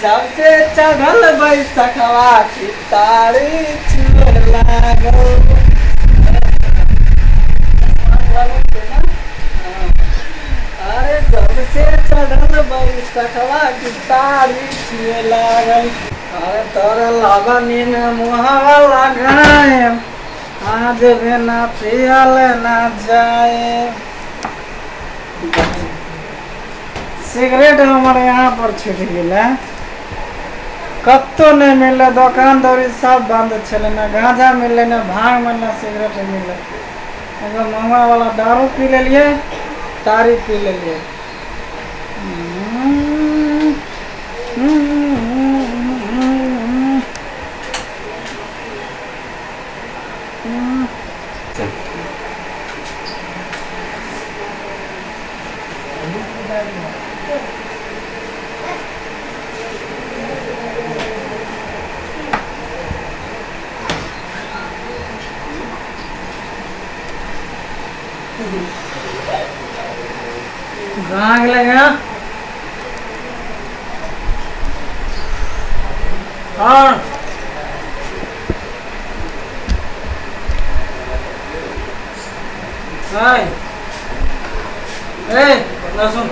जब से चढ़ल बैसखवा की तारी छुए लागल। अरे जब से चढ़ल बैसखवा की तारी छुए लागल। अरे तोरा लगनी में मुहवा लगाए आज बिना पियल ना जाए। सिगरेट हमारे यहाँ पर छूट गया, कत्तो नहीं मिले, दुकान दौरी सब बंद छे, ना गांजा मिले ना भांग मिले, सिगरेट मिले। एगो महंगा वाला दारू पी ले लिए, तारी पी ले लिए। कहाँ गया? हाँ सुन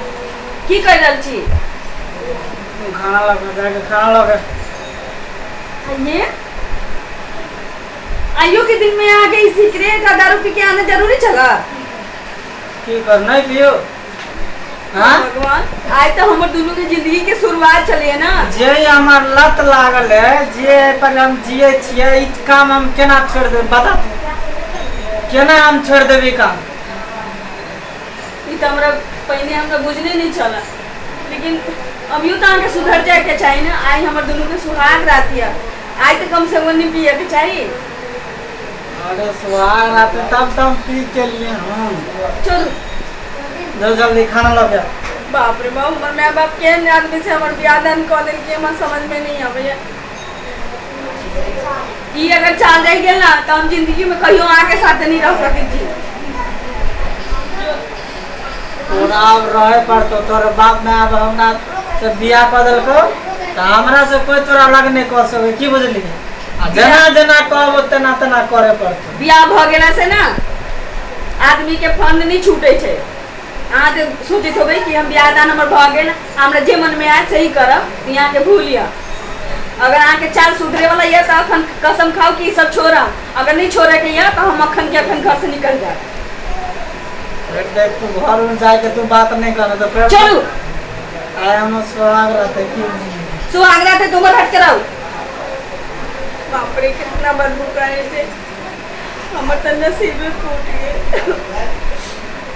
की कर रहल छी? खाना लगे जाके खाना लगे। ये आइयो के दिन में आके इस सिगरेट का दारू पी के आना जरूरी चला? की करना है पियो? हाँ भगवान, आज तो हमारे दोनों की जिंदगी के शुरुआत चली है ना। जे हमार लत लागल है, जे पर हम जिये छिए, ई काम हम केना छोड़ दे बता? केना हम छोड़ देबी काम? ई तो हमरा पहले हमरा बुझने नहीं चला, लेकिन अभियो तो आके सुधर जाए के चाहिए ना। आज हमारे दोनों के सुहाग रात है, आज तो कम से कम नहीं पिए के चाहिए। अरे सुहाग रात तब तो हम पी के लिए हम। चलो जल्दी जल्दी खाना लग गया। बाप रे बाप, हमारे माँ बाप के आदमी से हमारे ब्याह दान कर दिल के हमारे समझ में नहीं आवे। ये अगर चल जाए गेल ना तो हम जिंदगी में कहियो आके साथ नहीं रह सके जी। तोरा अब रहे पड़तो, तोरे बाप में अब हमरा से बियाह कर देलको तो हमरा से कोई तोरा लग नहीं कर सके। की बुझली? जना जना कहबो तना तना करे पड़तो। बियाह भ गेला से ना आदमी के फंड नहीं छूटे छे। आज सोचित हो गई कि हम बियाह दान हमर भ गेल, हमरा जे मन में आए सही करब, यहाँ के भूलिया। अगर आके चाल सुधरे वाला ये तो अखन कसम खाओ कि सब छोड़ा, अगर नहीं छोड़े के ये तो हम अखन के अखन घर से निकल जाए। देख तू घर में जाके तू बात नहीं कर तो फिर चलो आए हम सुहाग रहते की सुहाग रात है, तुम हट के रहो। बाप रे कितना बदबू करे थे, हमर तो नसीब टूट गए।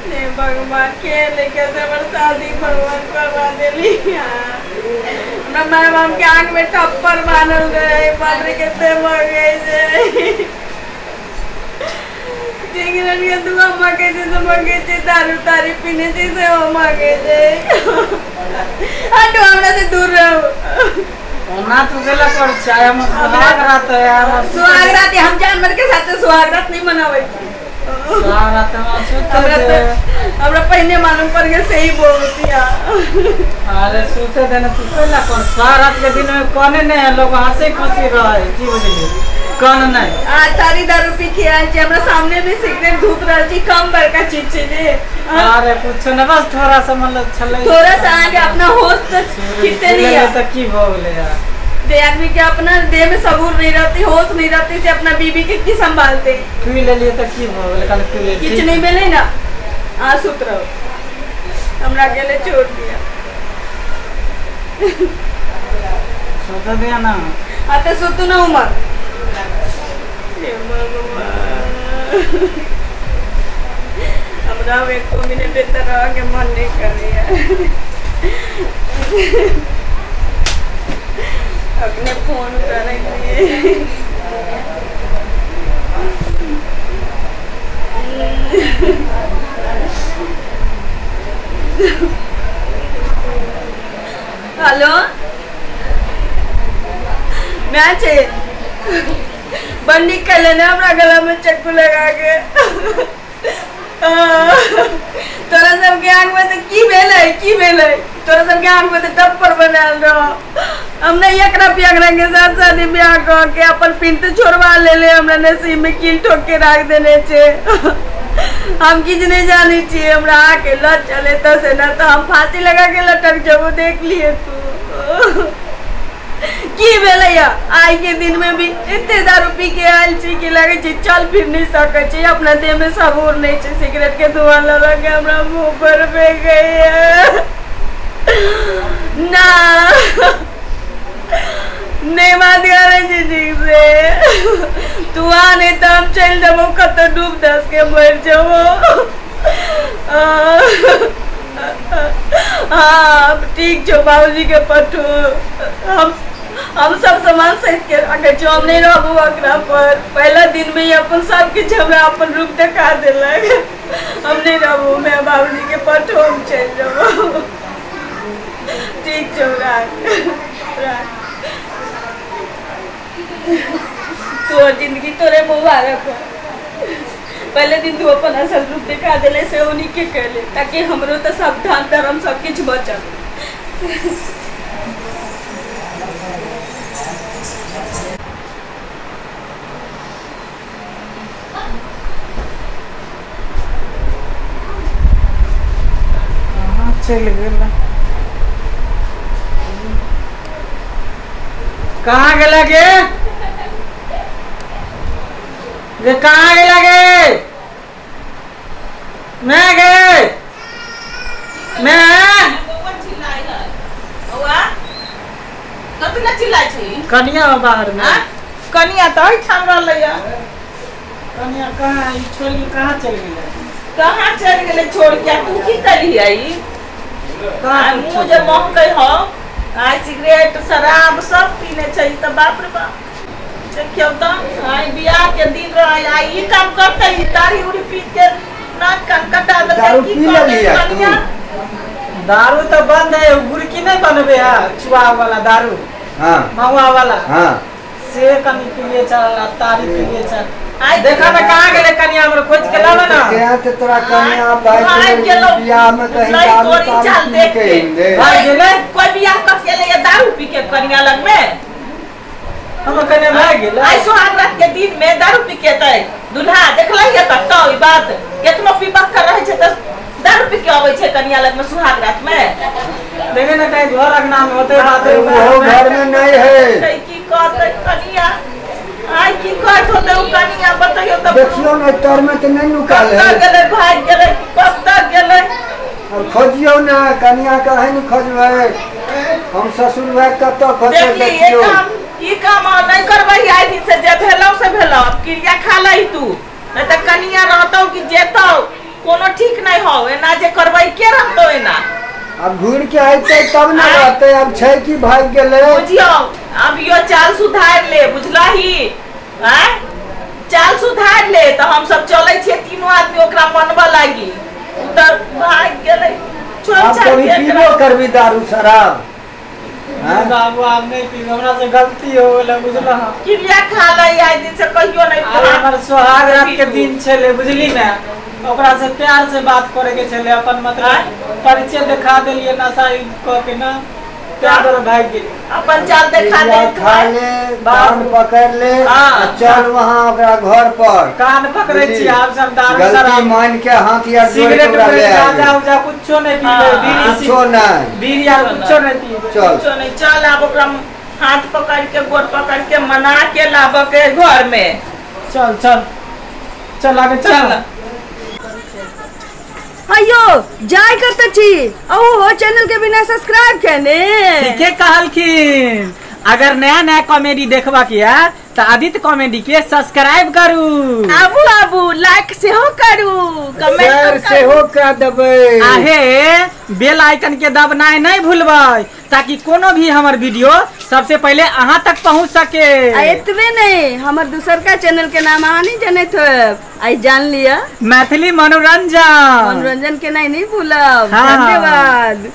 ने भगवान के लेके से हमर शादी भगवान करवा देली। हमरा माँ बाप के आँख में टप्पर बांधल गए, बाप रे कितने मर गए जे। सिगरेट के दुआ मगे जैसे मगे जे, दारू तारी पीने जैसे वो मगे जे। हटो हमरा से दूर रहो। ना तू गेला कर चाहे हम सुहाग रात है यार। सुहाग रात हम जानवर के साथ सुहाग रात नहीं मनावे छी। सुहाग रात हम सुते हमरा पहले मालूम पड़ गया सही बोलतिया। अरे सुते देना तू केला कर। सुहाग रात के दिन में कोने नहीं है, लोग हंसी खुशी रहे। की बुझली? कौन नहीं आ तारी दारू पी के आए छी, हमरा सामने में सिगरेट धूप रहल छी, कम बड़का चीज छे जे। अरे कुछ न बस थोड़ा सा मतलब छले, थोड़ा सा आगे अपना होश कितने नहीं है तो की हो गेले यार। दे आदमी के अपना देह में सबूर नहीं रहती, होश नहीं रहती से अपना बीबी के की संभालते। पी ले लिए तो की हो गेले? कल पी ले कुछ नहीं मिले ना, आ सुत रहो, हमरा अकेले छोड़ दिया। सोच दिया ना आते सुतू ना उमर। हमरा एक दो मिनट इतना रह के मन नहीं कर रही अपने फोन करेंगे। हेलो मैच बंदी कर लेना, अपना गला में चक्कू लगा के। तोरा सबके आँख में तो की भेल है, तोरा सबके आँख में तो टप्पर बनाल रहो। हमने एकरा पियंगरा के साथ शादी ब्याह कर के अपन पिंट छोड़वा ले हमरा नसीब में कील ठोक के रख देने छे। हम किछ नहीं जानी छी, हमरा आके लट चले तो से ना तो हम फांसी लगा के लटक जाबो। देख लिए तू की भेलैया आई के दिन में भी इतने दारू पी के आयल छी कि लगे छी चल फिर नहीं सके छी, अपना देह में सबूर नहीं छे। सिगरेट के धुआं लगा के हमरा मुंह पर फेंक गई ना नहीं बात करे ठीक से तू आ नहीं तो हम चल जाबो कतो डूब दस के मर जाबो। हाँ ठीक छो बाबूजी के पठो, हम सब सामान सहित के रखे छो। हम नहीं रहबो अकरा पर। पहला दिन में ही अपन सब किछ हमरा अपन रूप दिखा देलक। हम नहीं रहबो, मैं बाबूजी के पठो हम चल जाबो। ठीक छो राख तो जिंदगी तोरे मुबारक हो। पहले दिन तू अपन असल रूप दिखा देले से उन्हीं के कहले ताकि हमरो तो सावधान धर्म सब कुछ बचल। चल गेला कहाँ गेला गे कहाँ गेला गे? मैं गे मैं कतना चिल्लाय छी? कनिया बाहर में। कनिया तो ही ठाम रहलैया। कनिया कहाँ छोड़ के कहाँ चल गेलै? कहाँ चल गेले छोड़ के? तू की करी आई? कहाँ मुंह जे महकै हो, आई सिगरेट शराब सब पीने छै त बाप रे बाप। देखियो तो आई बियाह के दिन रह आई ई काम करते ई तारी उड़ी पी के नाक कान कटा दे। दारू पी लिया कनिया? दारू तो बंद है, गुड़की नहीं बनबे है चुआ वाला दारू। हाँ महुआ वाला हाँ से कनी पिए चला तारी पिए चल। आई देखा ना कहाँ गेले कनिया हमरा खोज के लावा ना। क्या ते तोरा कन्या भाई के बियाह में कहीं दारू तारू पी के इंदे भाई गेले कोई बियाह कर के ले दारू पी के कनिया लग में हम कने भाई गेले। आई सुहाग रात के दिन में दारू पी के तै दुल्हा देखलै ये तक तो ई बात केतनो पीबा कर रहे छै त दारू पी के आबै छै कनिया लग में सुहाग रात में। देखे ना कहीं घर अंगना में होते बात है वो घर में नहीं है। की कहते कनिया आई की कहत होते उ कनिया बताइयो त देखियो ना तर में तो नहीं निकाले कब गेले भाग गेले कब तक गेले? और खोजियो ना कन्या कहे नहीं खोजबे हम ससुर भाई कब तक खोजे देखियो ई काम नहीं करबै आई दिन से जे भेलौ से भेलौ। क्रिया खा लई तू नहीं त कनिया रहतौ कि जेतौ कोनो ठीक नहीं हो। एना जे करबै के रहतौ एना? अब घूर के आते तब ना रहते। अब छै कि भाग गेले बुझियो अब यो चाल सुधार ले बुझलही। हैं चाल सुधार ले तो हम सब चलै छियै तीनों आदमी ओकरा मनबा लागी। त भाग गेलै छोड़ अब छाड़ कभी के पीबो करबी दारू शराब? हां बाबू आप नहीं पी हमरा से गलती हो गेलै बुझला। क्रिया खा लई आई दिन से कहियो नहीं हमर सुहाग रात के दिन छले बुझली ना। ओकरा से प्यार से बात करे के छले अपन मतलब परिचय दिखा देलिए नशा क के ना प्यार और भाग गेल। अपन चाल देखा दे खा ले कान पकड़ ले हाँ। चल वहाँ ओकरा घर पर कान पकड़े छी आप सब दारू गलती शराब मान के हाथ या जोड़ के सिगरेट ओकरा ले गांजा आ उजा कुछो नहीं पीबे। हाँ, बीड़ी कुछो नहीं बीड़ी यार कुछो नहीं पीबे। चल कुछो नहीं चल अब ओकरा हाथ पकड़ के गोड़ पकड़ के मना के लाबो के घर में। चल चल चल आगे चल। अयो जाय करते छी ओ चैनल के बिना सब्सक्राइब केने ठीके कहलखिन। अगर नया नया कॉमेडी देखबा के है तो आदित्य कॉमेडी के सब्सक्राइब करू। आबू आबू लाइक से हो करू शेयर कमेंट से हो कर देबे आहे बेल आइकन के दबनाए नहीं भूलबै ताकि कोनो भी हमर वीडियो सबसे पहले अहाँ तक पहुँच सके। इतने नहीं हमर दूसर का चैनल के नाम अहाँ नहीं जानत हो आई जान लिया मैथिली मनोरंजन मनोरंजन के नहीं भूलब। हाँ। धन्यवाद।